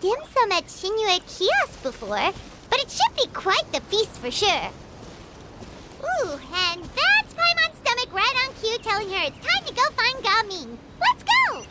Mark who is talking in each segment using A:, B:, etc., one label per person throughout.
A: dim sum at Shinue Kiosk before, but it should be quite the feast for sure. Ooh, and that's Paimon's stomach right on cue telling her it's time to go find Gaming. Let's go!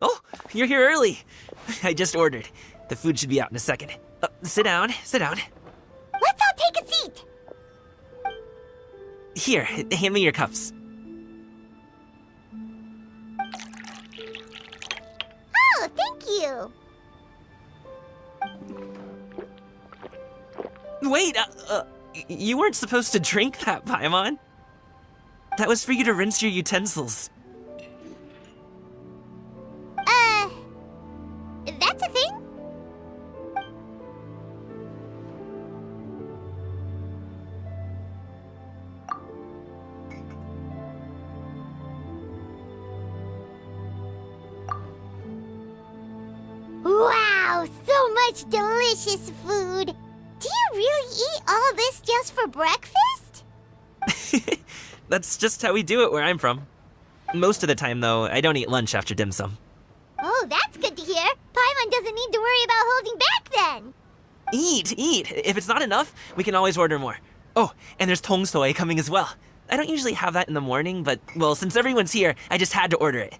B: Oh, you're here early. I just ordered. The food should be out in a second. Sit down, sit down.
A: Let's all take a seat!
B: Here, hand me your cups.
A: Oh, thank you!
B: Wait, you weren't supposed to drink that, Paimon. That was for you to rinse your utensils.
A: That's a thing? Wow, so much delicious food! Do you really eat all this just for breakfast?
B: That's just how we do it where I'm from. Most of the time, though, I don't eat lunch after dim sum.
A: Oh, that's good to hear. Paimon doesn't need to worry about holding back then.
B: Eat, eat. If it's not enough, we can always order more. Oh, and there's tong soy coming as well. I don't usually have that in the morning, but, well, since everyone's here, I just had to order it.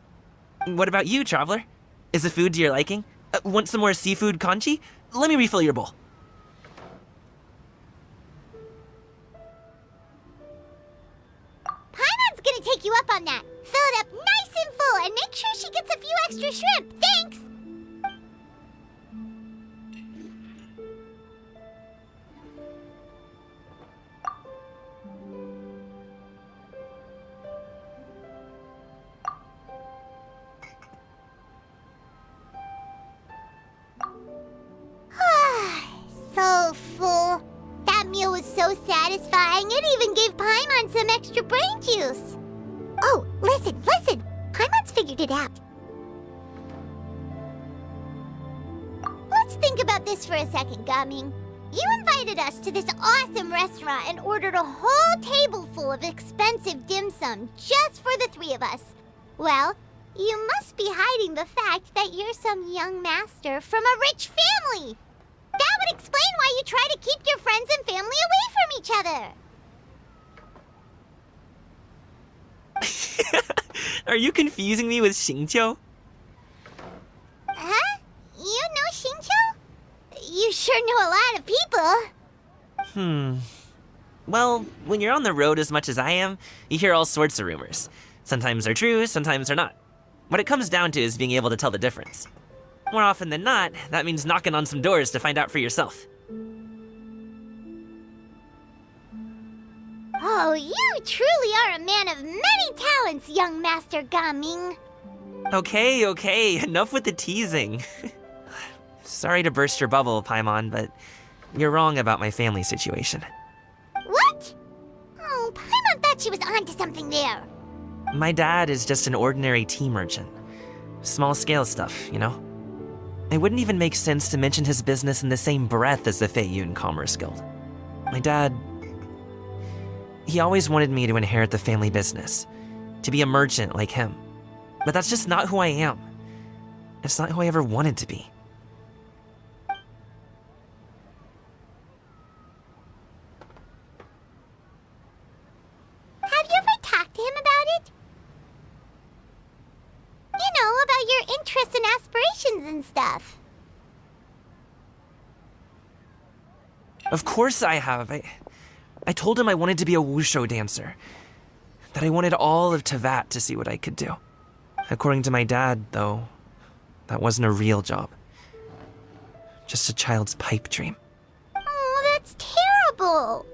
B: What about you, traveler? Is the food to your liking? Want some more seafood kanchi? Let me refill your bowl.
A: Paimon's gonna take you up on that. Fill it up nice and full and make sure she gets a few extra shrimp. Thanks! So full. That meal was so satisfying, it even gave Paimon some extra brain juice. Oh, listen! Paimon's figured it out. Let's think about this for a second, Gaming. You invited us to this awesome restaurant and ordered a whole table full of expensive dim sum just for the three of us. Well, you must be hiding the fact that you're some young master from a rich family. That would explain why you try to keep your friends and family away from each other.
B: Are you confusing me with Xingqiu?
A: Huh? You know Xingqiu? You sure know a lot of people.
B: Well, when you're on the road as much as I am, you hear all sorts of rumors. Sometimes they're true, sometimes they're not. What it comes down to is being able to tell the difference. More often than not, that means knocking on some doors to find out for yourself.
A: Oh, you truly are a man of many talents, young Master Gaming.
B: Okay, enough with the teasing. Sorry to burst your bubble, Paimon, but you're wrong about my family situation.
A: What? Oh, Paimon thought she was onto something there.
B: My dad is just an ordinary tea merchant. Small-scale stuff, you know? It wouldn't even make sense to mention his business in the same breath as the Feiyun Commerce Guild. My dad... he always wanted me to inherit the family business, to be a merchant like him. But that's just not who I am. It's not who I ever wanted to be.
A: Have you ever talked to him about it? You know, about your interests and aspirations and stuff.
B: Of course I have. I told him I wanted to be a wushu dancer. That I wanted all of Tevat to see what I could do. According to my dad, though, that wasn't a real job. just a child's pipe dream.
A: Oh, that's terrible.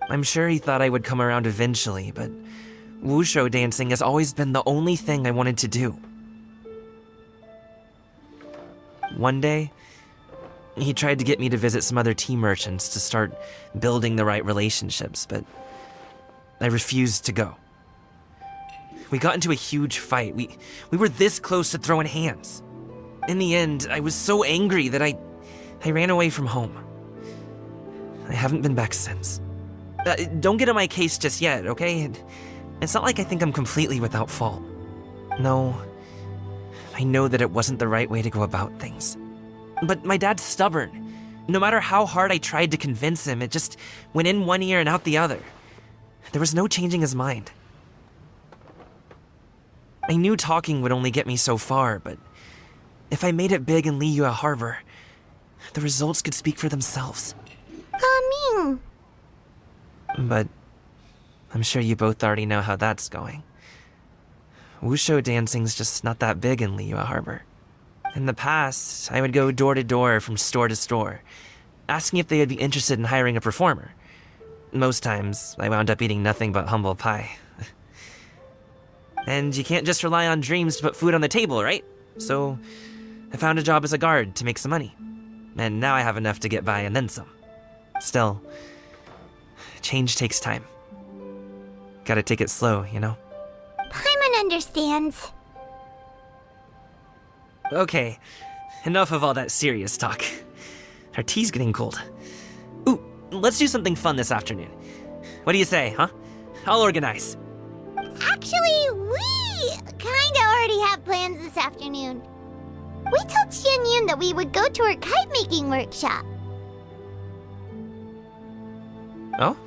B: I'm sure he thought I would come around eventually, but wushu dancing has always been the only thing I wanted to do. One day, he tried to get me to visit some other tea merchants to start building the right relationships, but I refused to go. We got into a huge fight. We were this close to throwing hands. In the end, I was so angry that I ran away from home. I haven't been back since. Don't get on my case just yet, okay? It's not like I think I'm completely without fault. No, I know that it wasn't the right way to go about things. But my dad's stubborn. No matter how hard I tried to convince him, it just went in one ear and out the other. There was no changing his mind. I knew talking would only get me so far, but if I made it big in Liyue Harbor, the results could speak for themselves.
A: Gaming.
B: But I'm sure you both already know how that's going. Wushu dancing's just not that big in Liyue Harbor. In the past, I would go door to door from store to store, asking if they would be interested in hiring a performer. Most times, I wound up eating nothing but humble pie. And you can't just rely on dreams to put food on the table, right? So, I found a job as a guard to make some money. And now I have enough to get by and then some. Still, change takes time. Gotta take it slow, you know?
A: Paimon understands.
B: Okay, enough of all that serious talk. Our tea's getting cold. Ooh, let's do something fun this afternoon. What do you say, huh? I'll organize.
A: Actually, we kinda already have plans this afternoon. We told Xianyun that we would go to her kite-making workshop.
B: Oh?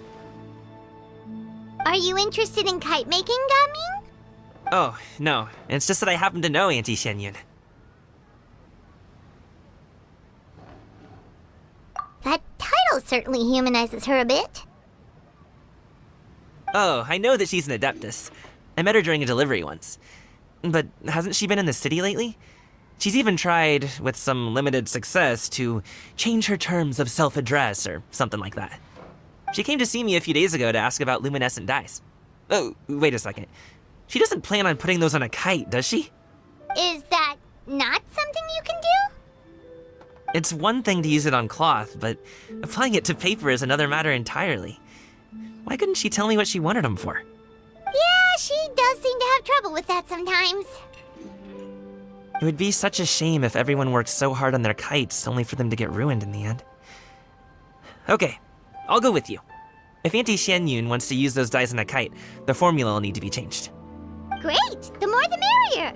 A: Are you interested in kite-making, Gaming?
B: Oh, no. It's just that I happen to know Auntie Xianyun.
A: That title certainly humanizes her a bit.
B: Oh, I know that she's an adeptus. I met her during a delivery once. But hasn't she been in the city lately? She's even tried, with some limited success, to change her terms of self-address or something like that. She came to see me a few days ago to ask about luminescent dyes. Oh, wait a second. She doesn't plan on putting those on a kite, does she?
A: Is that not something you can do?
B: It's one thing to use it on cloth, but applying it to paper is another matter entirely. Why couldn't she tell me what she wanted them for?
A: Yeah, she does seem to have trouble with that sometimes.
B: It would be such a shame if everyone worked so hard on their kites only for them to get ruined in the end. Okay, I'll go with you. If Auntie Xianyun wants to use those dyes on a kite, the formula will need to be changed.
A: Great! The more the merrier!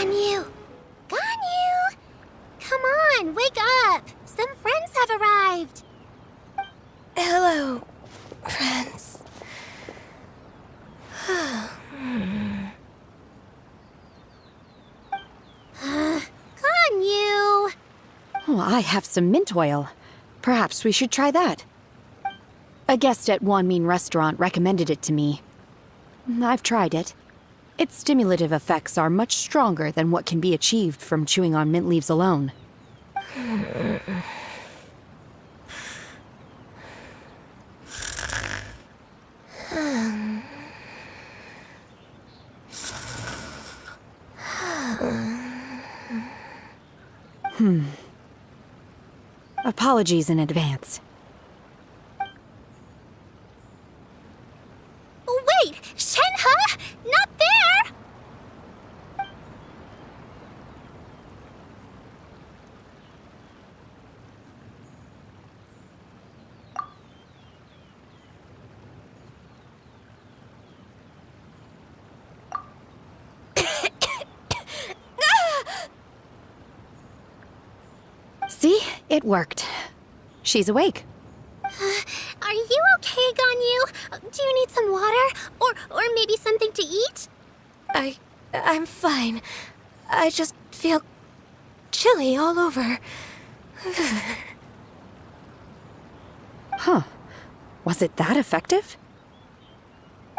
A: Ganyu! Ganyu! Come on, wake up! Some friends have arrived!
C: Hello, friends.
A: Ganyu!
C: Oh, I have some mint oil. Perhaps we should try that. A guest at Wanmin Restaurant recommended it to me. I've tried it. Its stimulative effects are much stronger than what can be achieved from chewing on mint leaves alone. Apologies in advance.
A: Wait! Shenhe? Not there!
C: See? It worked. She's awake.
A: Are you okay, Ganyu? Do you need some water? Or maybe something to eat?
D: I'm fine. I just feel chilly all over.
C: Huh. Was it that effective?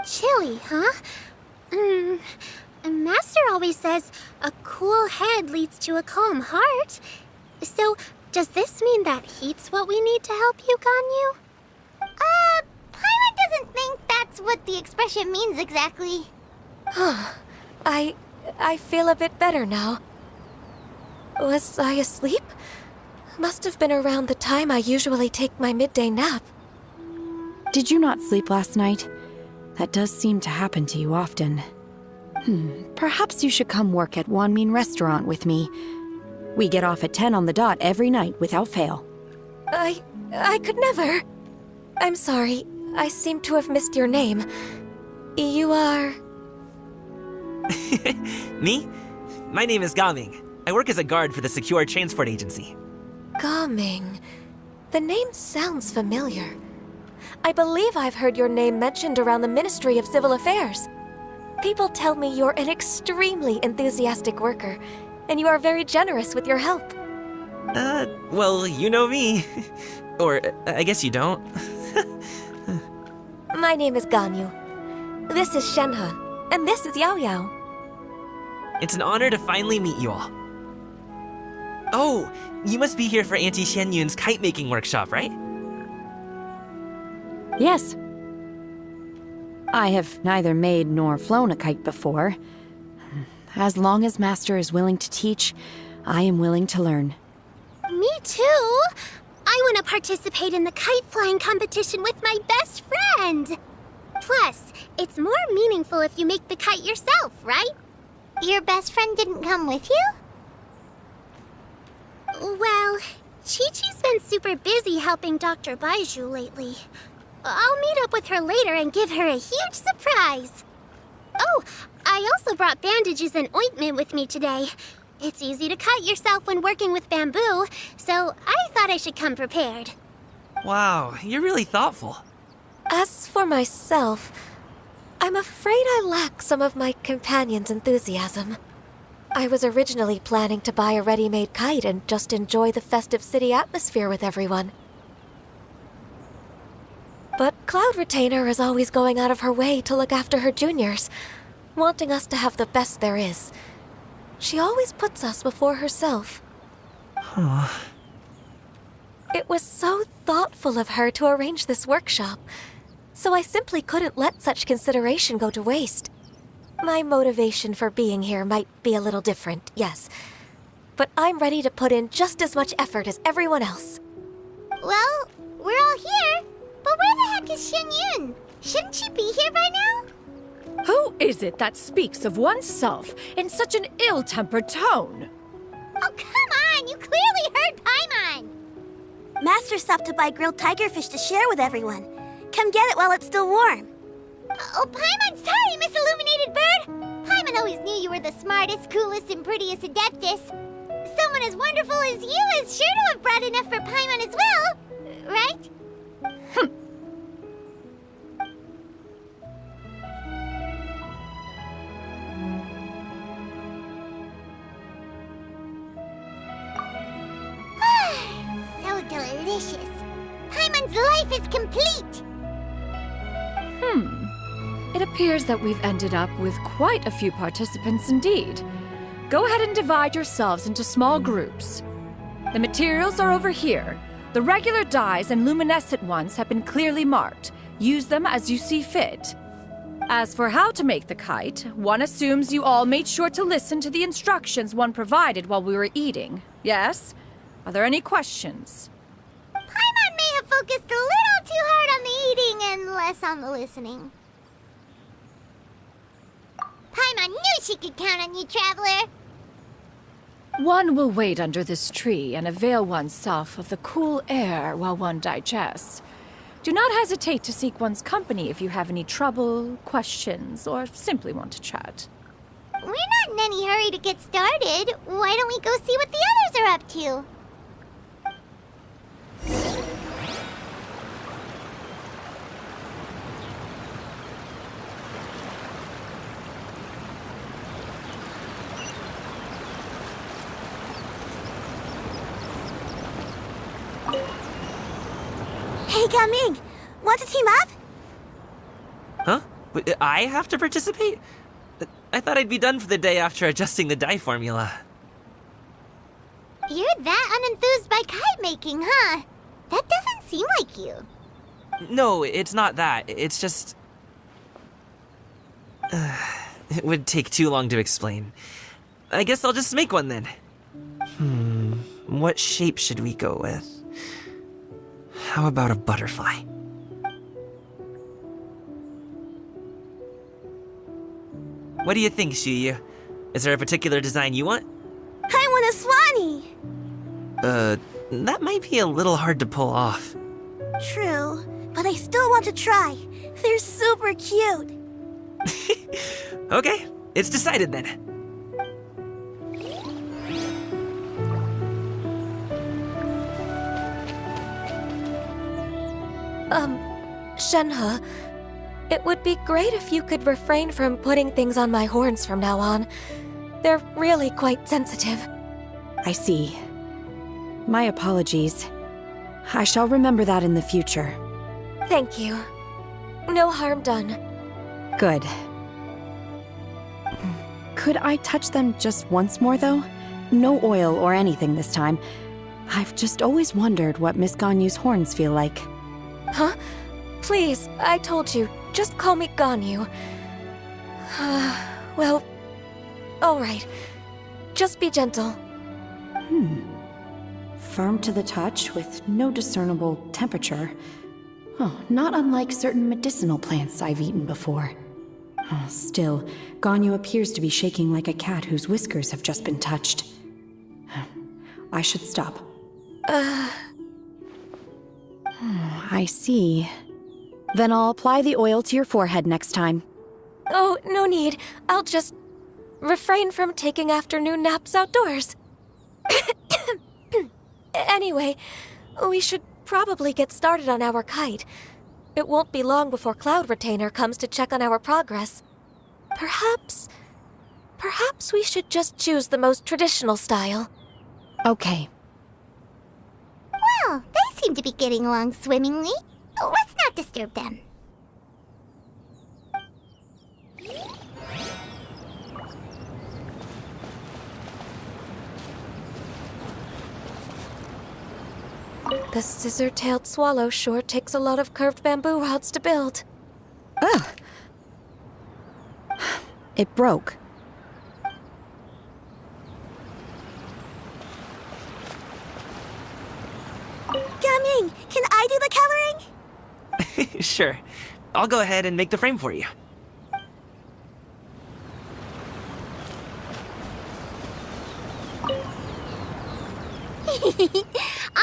A: Chilly, huh? Master always says a cool head leads to a calm heart. So, does this mean that heat's what we need to help you, Ganyu? Paimon doesn't think that's what the expression means exactly.
D: I feel a bit better now. Was I asleep? Must have been around the time I usually take my midday nap.
C: Did you not sleep last night? That does seem to happen to you often. Perhaps you should come work at Wanmin Restaurant with me. We get off at 10 on the dot every night without fail.
D: I could never. I'm sorry. I seem to have missed your name. You are...
B: Me? My name is Gaming. I work as a guard for the Secure Transport Agency.
D: Gaming. The name sounds familiar. I believe I've heard your name mentioned around the Ministry of Civil Affairs. People tell me you're an extremely enthusiastic worker, and you are very generous with your help.
B: Well, you know me. Or, I guess you don't.
D: My name is Ganyu. This is Shenhe, and this is Yao Yao.
B: It's an honor to finally meet you all. Oh, you must be here for Auntie Xianyun's kite-making workshop, right?
C: Yes. I have neither made nor flown a kite before. As long as Master is willing to teach, I am willing to learn.
A: Me too! I want to participate in the kite flying competition with my best friend! Plus, it's more meaningful if you make the kite yourself, right? Your best friend didn't come with you? Well, Chi-Chi's been super busy helping Dr. Baizhu lately. I'll meet up with her later and give her a huge surprise. Oh, I also brought bandages and ointment with me today. It's easy to cut yourself when working with bamboo, so I thought I should come prepared.
B: Wow, you're really thoughtful.
D: As for myself, I'm afraid I lack some of my companion's enthusiasm. I was originally planning to buy a ready-made kite and just enjoy the festive city atmosphere with everyone. But Cloud Retainer is always going out of her way to look after her juniors, wanting us to have the best there is. She always puts us before herself. It was so thoughtful of her to arrange this workshop, so I simply couldn't let such consideration go to waste. My motivation for being here might be a little different, yes, but I'm ready to put in just as much effort as everyone else.
A: Well, we're all here, but where the heck is Xianyun? Shouldn't she be here by now?
E: Who is it that speaks of oneself in such an ill-tempered tone?
A: Oh, come on! You clearly heard Paimon!
F: Master stopped to buy grilled tigerfish to share with everyone. Come get it while it's still warm.
A: Oh, Paimon, sorry, Miss Illuminated Bird! Paimon always knew you were the smartest, coolest, and prettiest Adeptus. Someone as wonderful as you is sure to have brought enough for Paimon as well, right? So delicious. Paimon's life is complete!
E: It appears that we've ended up with quite a few participants indeed. Go ahead and divide yourselves into small groups. The materials are over here. The regular dyes and luminescent ones have been clearly marked. Use them as you see fit. As for how to make the kite, one assumes you all made sure to listen to the instructions one provided while we were eating. Yes? Are there any questions?
A: focused a little too hard on the eating and less on the listening. Paimon knew she could count on you, Traveler.
E: One will wait under this tree and avail oneself of the cool air while one digests. Do not hesitate to seek one's company if you have any trouble, questions, or simply want to chat.
A: We're not in any hurry to get started. Why don't we go see what the others are up to?
F: Hey, Gaming! Want to team up?
B: Huh? Wait, I have to participate? I thought I'd be done for the day after adjusting the dye formula.
A: You're that unenthused by kite making, huh? That doesn't seem like you.
B: No, it's not that. It's just... it would take too long to explain. I guess I'll just make one then. What shape should we go with? How about a butterfly? What do you think, Shuyu? Is there a particular design you want?
F: I want a Swanee!
B: That might be a little hard to pull off.
F: True, but I still want to try. They're super cute.
B: Okay, it's decided then.
D: Shenhe, it would be great if you could refrain from putting things on my horns from now on. They're really quite sensitive.
C: I see. My apologies. I shall remember that in the future.
D: Thank you. No harm done.
C: Good. Could I touch them just once more, though? No oil or anything this time. I've just always wondered what Miss Ganyu's horns feel like.
D: Huh? Please, I told you. Just call me Ganyu. Well, alright. Just be gentle.
C: Firm to the touch with no discernible temperature. Oh, not unlike certain medicinal plants I've eaten before. Oh, still, Ganyu appears to be shaking like a cat whose whiskers have just been touched. I should stop. I see. Then I'll apply the oil to your forehead next time.
D: Oh, no need. I'll just refrain from taking afternoon naps outdoors. Anyway, we should probably get started on our kite. It won't be long before Cloud Retainer comes to check on our progress. Perhaps we should just choose the most traditional style.
C: Okay.
A: Well, they seem to be getting along swimmingly. Let's not disturb them.
D: The scissor-tailed swallow sure takes a lot of curved bamboo rods to build.
C: Ugh. It broke.
F: Gaming, can I do the coloring?
B: Sure. I'll go ahead and make the frame for you.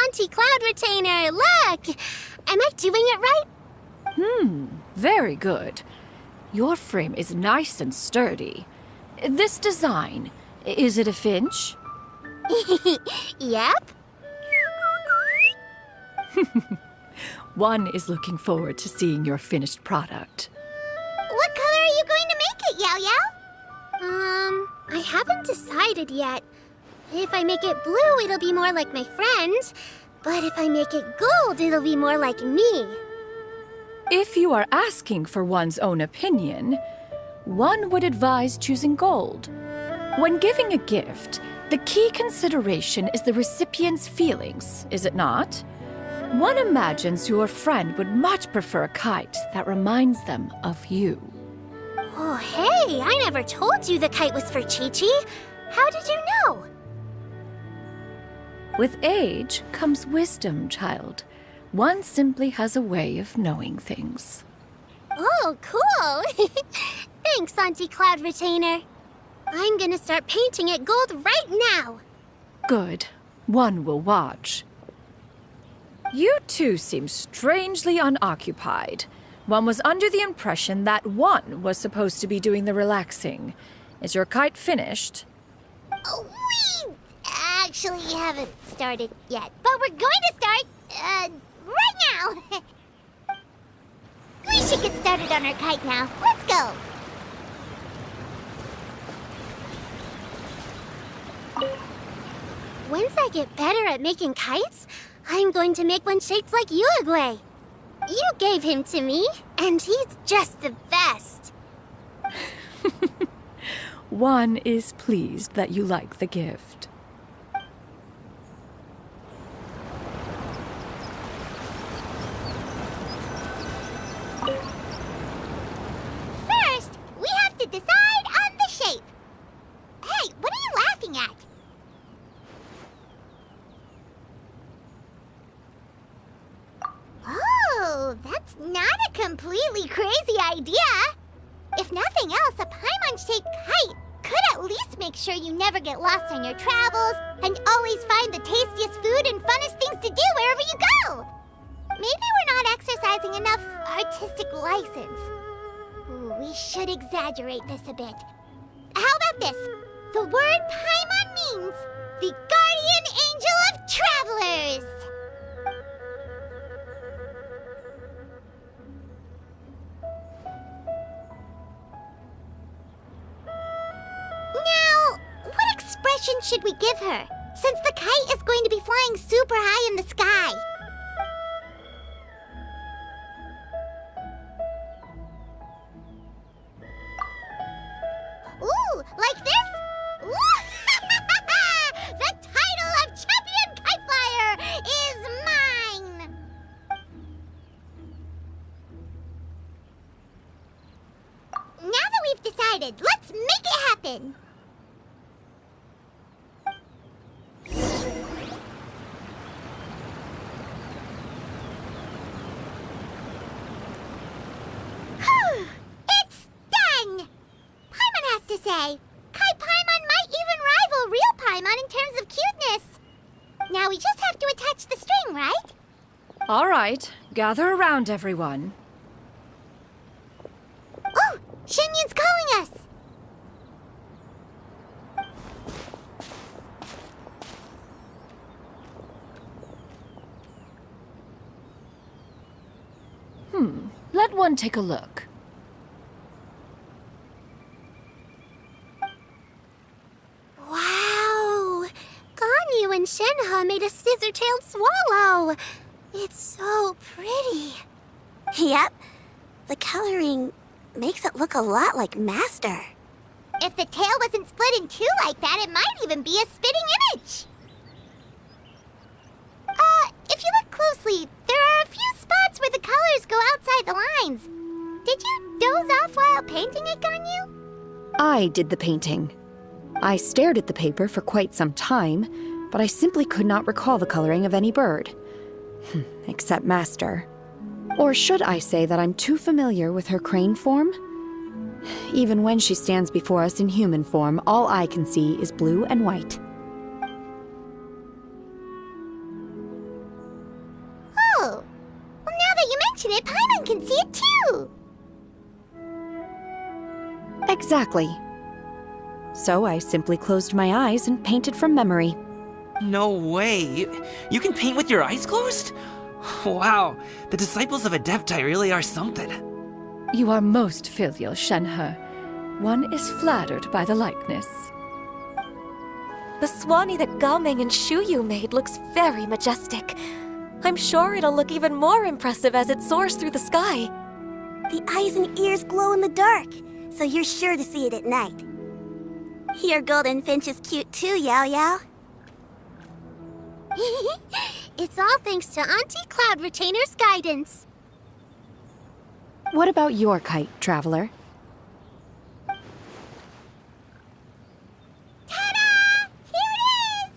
A: Auntie Cloud Retainer, look! Am I doing it right?
E: Very good. Your frame is nice and sturdy. This design, is it a finch?
A: Yep.
E: One is looking forward to seeing your finished product.
A: What color are you going to make it, Yao Yao? I haven't decided yet. If I make it blue, it'll be more like my friend. But if I make it gold, it'll be more like me.
E: If you are asking for one's own opinion, one would advise choosing gold. When giving a gift, the key consideration is the recipient's feelings, is it not? One imagines your friend would much prefer a kite that reminds them of you.
A: Oh, hey, I never told you the kite was for Chi-Chi. How did you know?
E: With age comes wisdom, child. One simply has a way of knowing things.
F: Oh, cool! Thanks, Auntie Cloud Retainer. I'm gonna start painting it gold right now.
E: Good. One will watch. You two seem strangely unoccupied. One was under the impression that one was supposed to be doing the relaxing. Is your kite finished?
A: Oh, we actually haven't started yet, but we're going to start, right now. We should get started on our kite now. Let's go.
F: Once I get better at making kites, I'm going to make one shaped like Uruguay. You gave him to me, and he's just the best.
E: One is pleased that you like the gift.
A: First, we have to decide on the shape. Hey, what are you laughing at? Oh, that's not a completely crazy idea. If nothing else, a Paimon-shaped kite could at least make sure you never get lost on your travels and always find the tastiest food and funnest things to do wherever you go. Maybe we're not exercising enough artistic license. Ooh, we should exaggerate this a bit. How about this? The word Paimon means the guardian angel of travelers. Now, what expression should we give her, since the kite is going to be flying super high in the sky? Ooh, like this? Ooh. The title of Champion Kite Flyer is mine! Now that we've decided, let's make it happen! It's done! Paimon has to say, Kai Paimon might even rival real Paimon in terms of cuteness. Now we just have to attach the string, right?
E: All right, gather around, everyone.
A: Oh, Shenyun's calling us!
E: Let one take a look.
F: Wow! Ganyu and Shenhe made a scissor-tailed swallow. It's so pretty. Yep. The coloring makes it look a lot like Master.
A: If the tail wasn't split in two like that, it might even be a spitting image. If you look closely, there are a few spots where the colors go outside the lines. Did you doze off while painting it, Ganyu?
C: I did the painting. I stared at the paper for quite some time, but I simply could not recall the coloring of any bird. Except Master. Or should I say that I'm too familiar with her crane form? Even when she stands before us in human form, all I can see is blue and white.
A: Oh, well, now that you mention it, Paimon can see it too.
C: Exactly. So I simply closed my eyes and painted from memory.
B: No way. You can paint with your eyes closed? Wow, the disciples of Adepti really are something.
E: You are most filial, Shenhe. One is flattered by the likeness.
D: The Swanee that Gaming and Shuyu made looks very majestic. I'm sure it'll look even more impressive as it soars through the sky.
F: The eyes and ears glow in the dark, so you're sure to see it at night. Your golden finch is cute too, Yao Yao. It's all thanks to Auntie Cloud Retainer's guidance.
C: What about your kite, Traveler?
A: Ta-da! Here it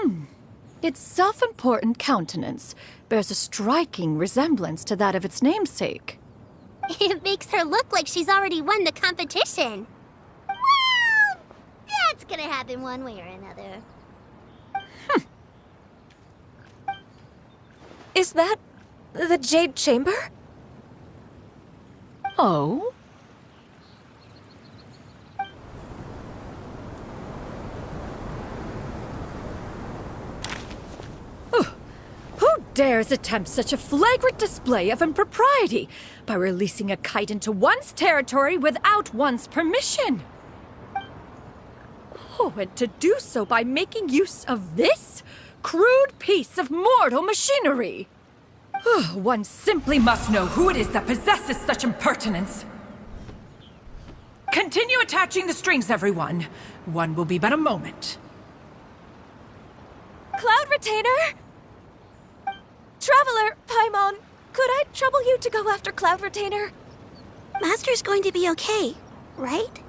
A: is!
E: Its self-important countenance bears a striking resemblance to that of its namesake.
F: It makes her look like she's already won the competition.
A: Well, that's gonna happen one way or another.
D: Is that the Jade Chamber?
E: Oh? Who dares attempt such a flagrant display of impropriety by releasing a kite into one's territory without one's permission? Oh, and to do so by making use of this crude piece of mortal machinery! One simply must know who it is that possesses such impertinence. Continue attaching the strings, everyone. One will be but a moment.
D: Cloud Retainer! Traveler, Paimon, could I trouble you to go after Cloud Retainer?
F: Master's going to be okay, right?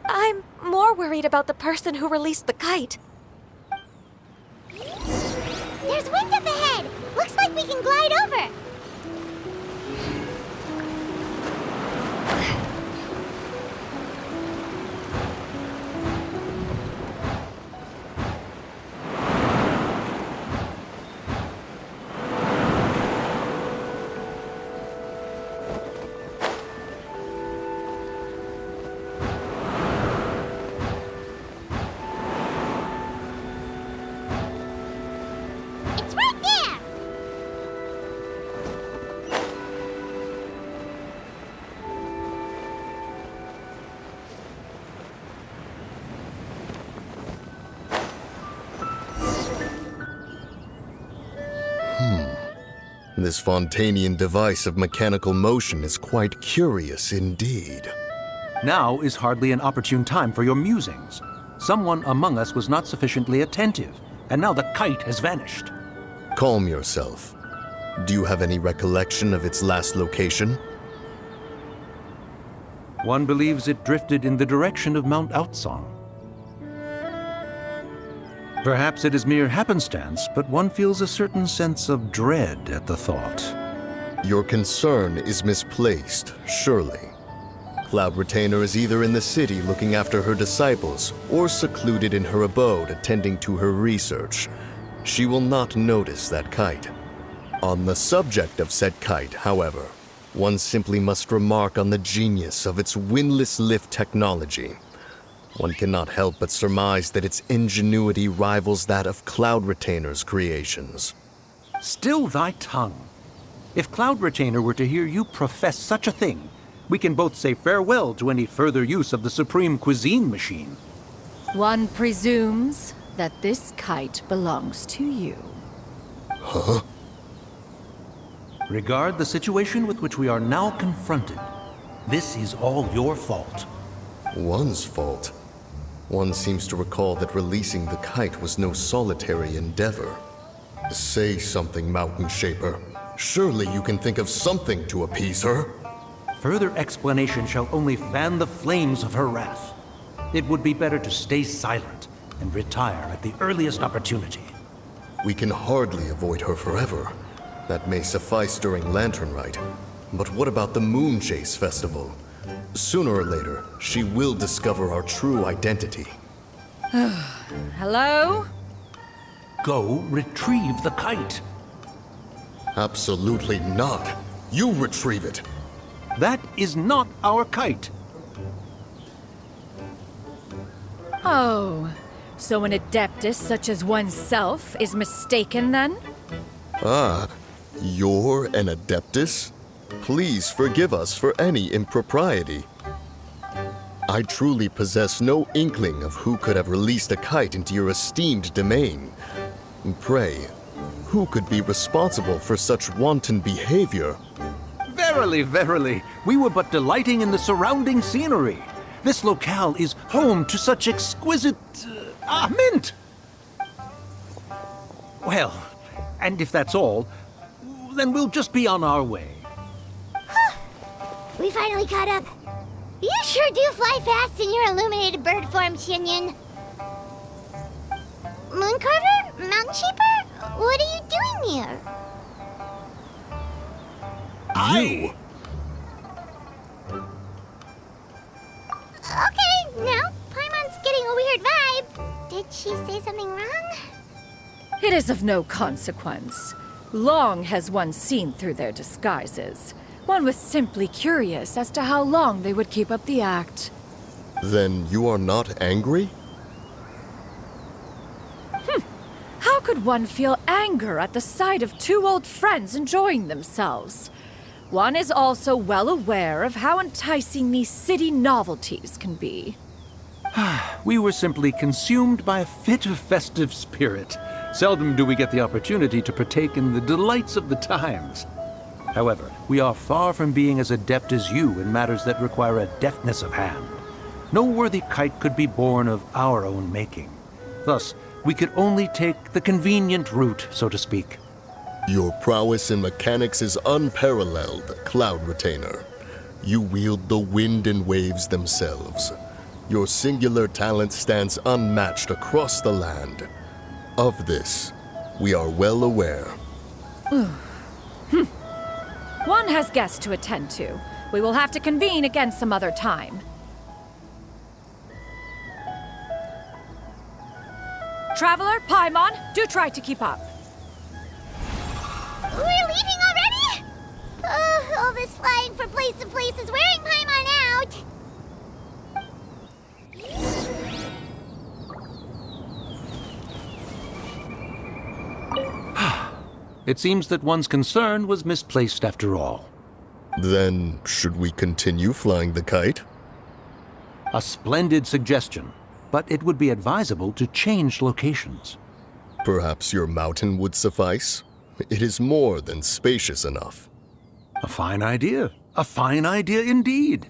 D: I'm more worried about the person who released the kite.
A: There's wind up ahead! Looks like we can glide over! It's right there!
G: This Fontanian device of mechanical motion is quite curious indeed.
H: Now is hardly an opportune time for your musings. Someone among us was not sufficiently attentive, and now the kite has vanished.
G: Calm yourself. Do you have any recollection of its last location?
H: One believes it drifted in the direction of Mount Outsong. Perhaps it is mere happenstance, but one feels a certain sense of dread at the thought.
G: Your concern is misplaced, surely. Cloud Retainer is either in the city looking after her disciples, or secluded in her abode attending to her research. She will not notice that kite. On the subject of said kite, however, one simply must remark on the genius of its windless lift technology. One cannot help but surmise that its ingenuity rivals that of Cloud Retainer's creations.
H: Still thy tongue. If Cloud Retainer were to hear you profess such a thing, we can both say farewell to any further use of the Supreme Cuisine Machine.
E: One presumes that this kite belongs to you.
G: Huh?
H: Regard the situation with which we are now confronted. This is all your fault.
G: One's fault. One seems to recall that releasing the kite was no solitary endeavor. Say something, Mountain Shaper. Surely you can think of something to appease her.
H: Further explanation shall only fan the flames of her wrath. It would be better to stay silent and retire at the earliest opportunity.
G: We can hardly avoid her forever. That may suffice during Lantern Rite. But what about the Moon Chase Festival? Sooner or later, she will discover our true identity.
E: Hello?
H: Go retrieve the kite.
G: Absolutely not. You retrieve it.
H: That is not our kite.
E: Oh, so an adeptus such as oneself is mistaken then?
G: Ah, you're an Adeptus? Please forgive us for any impropriety. I truly possess no inkling of who could have released a kite into your esteemed domain. Pray, who could be responsible for such wanton behavior?
H: Verily, verily, we were but delighting in the surrounding scenery. This locale is home to such exquisite... mint! Well, and if that's all, then we'll just be on our way.
A: We finally caught up. You sure do fly fast in your illuminated bird form, Shinyan. Mooncarver? Mountain Sheeper? What are you doing here?
G: You!
A: Okay, now Paimon's getting a weird vibe. Did she say something wrong?
E: It is of no consequence. Long has one seen through their disguises. One was simply curious as to how long they would keep up the act.
G: Then you are not angry?
E: How could one feel anger at the sight of two old friends enjoying themselves? One is also well aware of how enticing these city novelties can be.
H: We were simply consumed by a fit of festive spirit. Seldom do we get the opportunity to partake in the delights of the times. However, we are far from being as adept as you in matters that require a deftness of hand. No worthy kite could be born of our own making. Thus, we could only take the convenient route, so to speak.
G: Your prowess in mechanics is unparalleled, Cloud Retainer. You wield the wind and waves themselves. Your singular talent stands unmatched across the land. Of this, we are well aware.
E: One has guests to attend to. We will have to convene again some other time. Traveler, Paimon, do try to keep up.
A: We're leaving already? All this flying from place to place is wearing Paimon out.
H: It seems that one's concern was misplaced after all.
G: Then, should we continue flying the kite?
H: A splendid suggestion, but it would be advisable to change locations.
G: Perhaps your mountain would suffice? It is more than spacious enough.
H: A fine idea. A fine idea indeed.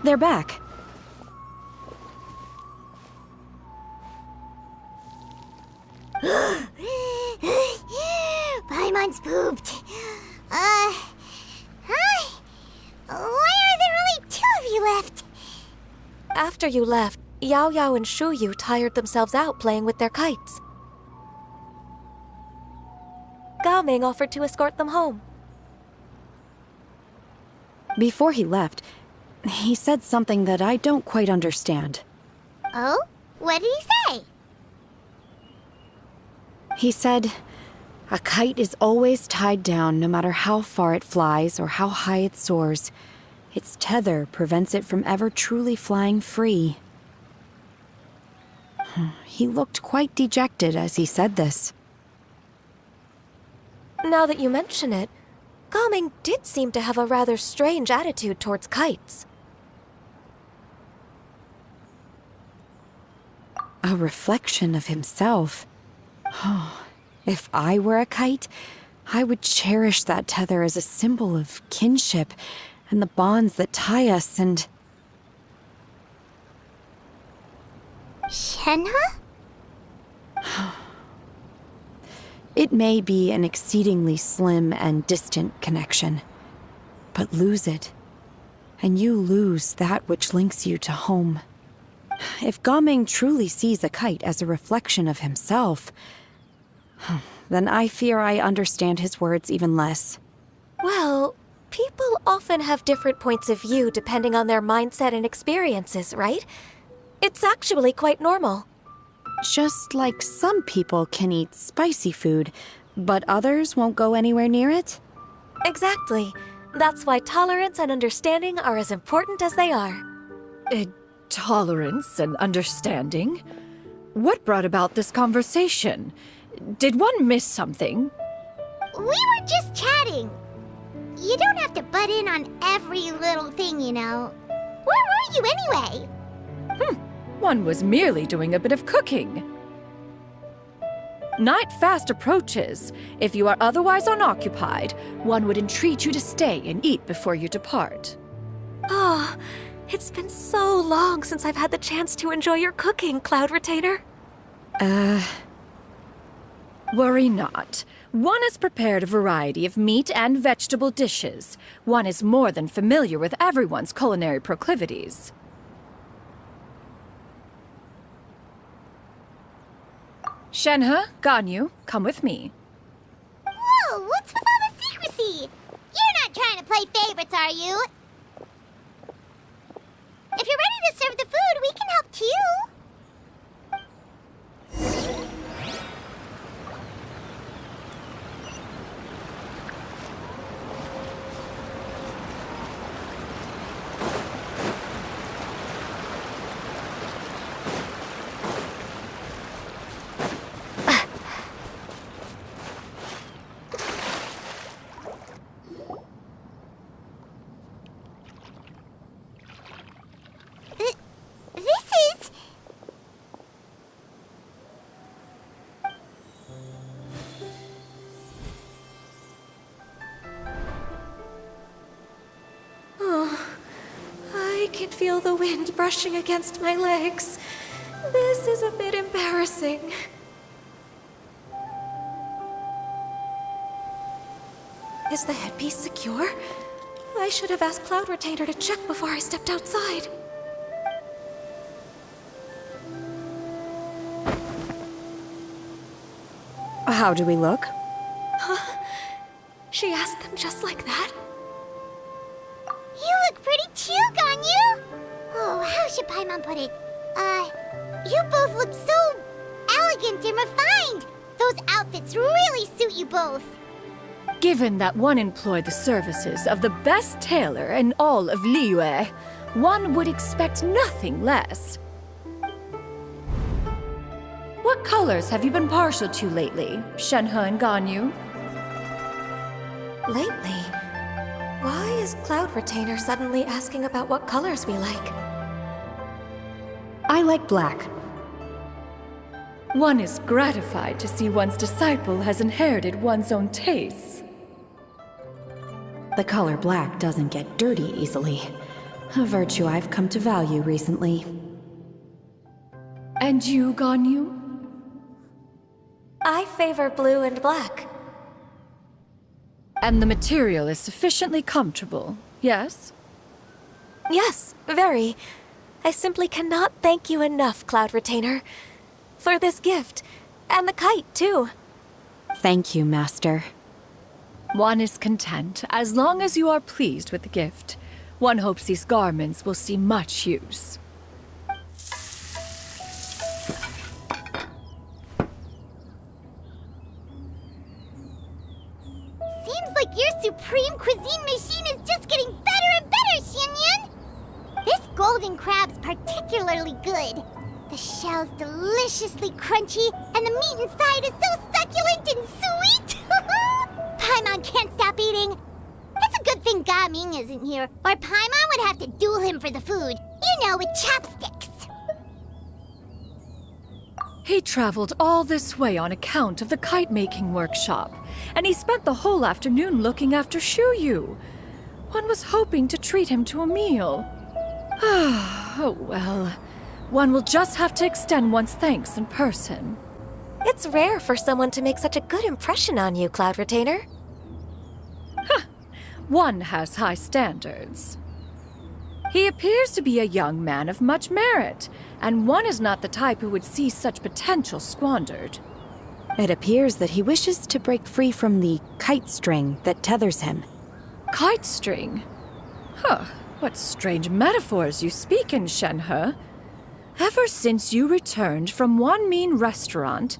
C: They're back.
A: Paimon's pooped. Hi. Why are there only two of you left?
D: After you left, Yao Yao and Shu Yu tired themselves out playing with their kites. Gao Ming offered to escort them home.
C: Before he left, he said something that I don't quite understand.
A: Oh? What did he say?
C: He said, a kite is always tied down no matter how far it flies or how high it soars. Its tether prevents it from ever truly flying free. He looked quite dejected as he said this.
D: Now that you mention it, Gao Ming did seem to have a rather strange attitude towards kites.
C: A reflection of himself. Oh, if I were a kite, I would cherish that tether as a symbol of kinship and the bonds that tie us and...
A: Shenhe?
C: It may be an exceedingly slim and distant connection, but lose it, and you lose that which links you to home. If Gao Ming truly sees a kite as a reflection of himself, then I fear I understand his words even less.
D: Well, people often have different points of view depending on their mindset and experiences, right? It's actually quite normal.
C: Just like some people can eat spicy food, but others won't go anywhere near it?
D: Exactly. That's why tolerance and understanding are as important as they are.
E: Tolerance and understanding? What brought about this conversation? Did one miss something?
A: We were just chatting. You don't have to butt in on every little thing, you know. Where were you anyway?
E: One was merely doing a bit of cooking. Night fast approaches. If you are otherwise unoccupied, one would entreat you to stay and eat before you depart.
D: Oh, it's been so long since I've had the chance to enjoy your cooking, Cloud Retainer.
E: Worry not. One has prepared a variety of meat and vegetable dishes. One is more than familiar with everyone's culinary proclivities. Shenhe, Ganyu, come with me.
A: Whoa, what's with all the secrecy? You're not trying to play favorites, are you? If you're ready to serve the food, we can help too.
D: I can feel the wind brushing against my legs. This is a bit embarrassing. Is the headpiece secure? I should have asked Cloud Retainer to check before I stepped outside.
C: How do we look?
D: She asked them just like that?
A: You look pretty too, Ganyu. Oh, how should Paimon put it? You both look so elegant and refined. Those outfits really suit you both.
E: Given that one employed the services of the best tailor in all of Liyue, one would expect nothing less. What colors have you been partial to lately, Shenhe and Ganyu?
D: Lately? Why is Cloud Retainer suddenly asking about what colors we like?
C: I like black.
E: One is gratified to see one's disciple has inherited one's own tastes.
C: The color black doesn't get dirty easily. A virtue I've come to value recently.
E: And you, Ganyu?
D: I favor blue and black.
E: And the material is sufficiently comfortable, yes?
D: Yes, very. I simply cannot thank you enough, Cloud Retainer, for this gift. And the kite, too.
C: Thank you, Master.
E: One is content as long as you are pleased with the gift. One hopes these garments will see much use.
A: Seems like your supreme cuisine machine is just getting better and better, Xinyun. This golden crab's particularly good. The shell's deliciously crunchy, and the meat inside is so succulent and sweet. Paimon can't stop eating. It's a good thing Gaming isn't here, or Paimon would have to duel him for the food. You know, with chopsticks.
E: He traveled all this way on account of the kite-making workshop, and he spent the whole afternoon looking after Shuyu. One was hoping to treat him to a meal. Oh well, one will just have to extend one's thanks in person.
D: It's rare for someone to make such a good impression on you, Cloud Retainer.
E: One has high standards. He appears to be a young man of much merit, and one is not the type who would see such potential squandered.
C: It appears that he wishes to break free from the kite string that tethers him.
E: Kite string? Huh, what strange metaphors you speak in, Shenhe. Ever since you returned from one mean restaurant,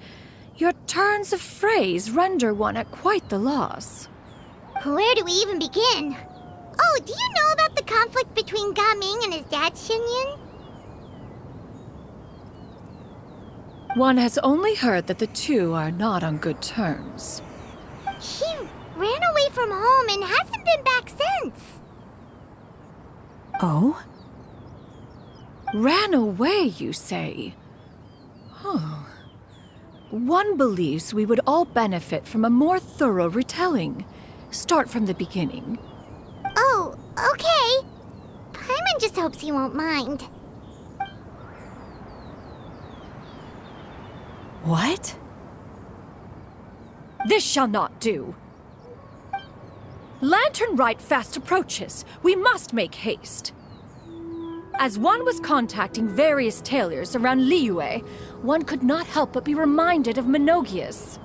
E: your turns of phrase render one at quite the loss.
A: Where do we even begin? Oh, do you know about the conflict between Gaming and his dad, Xinyun?
E: One has only heard that the two are not on good terms.
A: He ran away from home and hasn't been back since.
C: Oh?
E: Ran away, you say? Huh. One believes we would all benefit from a more thorough retelling. Start from the beginning.
A: Oh, okay. Paimon just hopes he won't mind.
C: What?
E: This shall not do. Lantern Rite fast approaches. We must make haste. As one was contacting various tailors around Liyue, one could not help but be reminded of Menogias.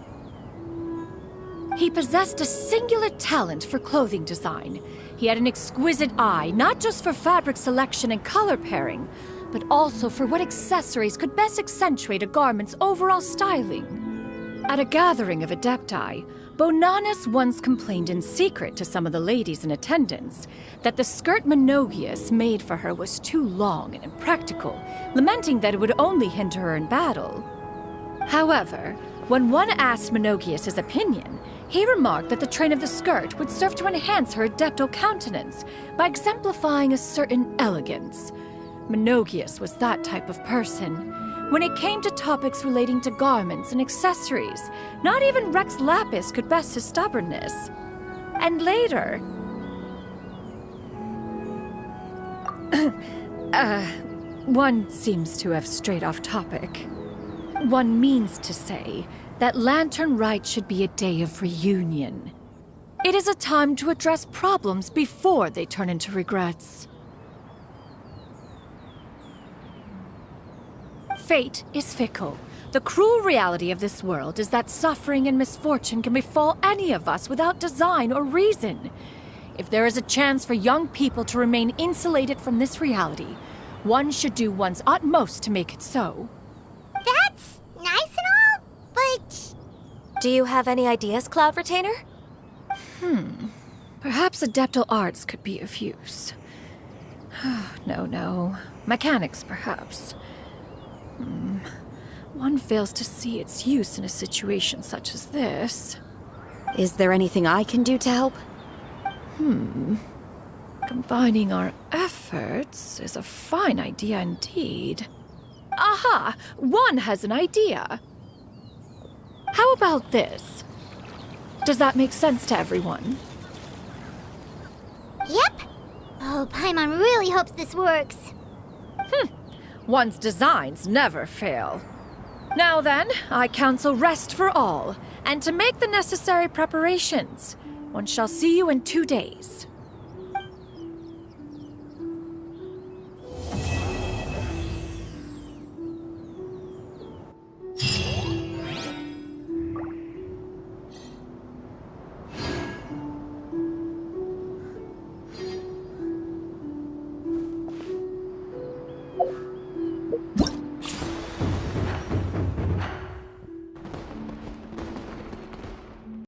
E: He possessed a singular talent for clothing design. He had an exquisite eye, not just for fabric selection and color pairing, but also for what accessories could best accentuate a garment's overall styling. At a gathering of Adepti, Bonanas once complained in secret to some of the ladies in attendance that the skirt Menogias made for her was too long and impractical, lamenting that it would only hinder her in battle. However, when one asked Menogias his opinion, he remarked that the train of the skirt would serve to enhance her adeptal countenance by exemplifying a certain elegance. Menogias was that type of person. When it came to topics relating to garments and accessories, not even Rex Lapis could best his stubbornness. And later... one seems to have strayed off topic. One means to say that Lantern Rite should be a day of reunion. It is a time to address problems before they turn into regrets. Fate is fickle. The cruel reality of this world is that suffering and misfortune can befall any of us without design or reason. If there is a chance for young people to remain insulated from this reality, one should do one's utmost to make it so.
A: That's nice and all, but...
D: Do you have any ideas, Cloud Retainer?
E: Perhaps adeptal arts could be of use. No. Mechanics, perhaps. One fails to see its use in a situation such as this.
C: Is there anything I can do to help?
E: Combining our efforts is a fine idea indeed. Aha! One has an idea! How about this? Does that make sense to everyone?
A: Yep. Oh, Paimon really hopes this works.
E: One's designs never fail. Now then, I counsel rest for all, and to make the necessary preparations. One shall see you in 2 days.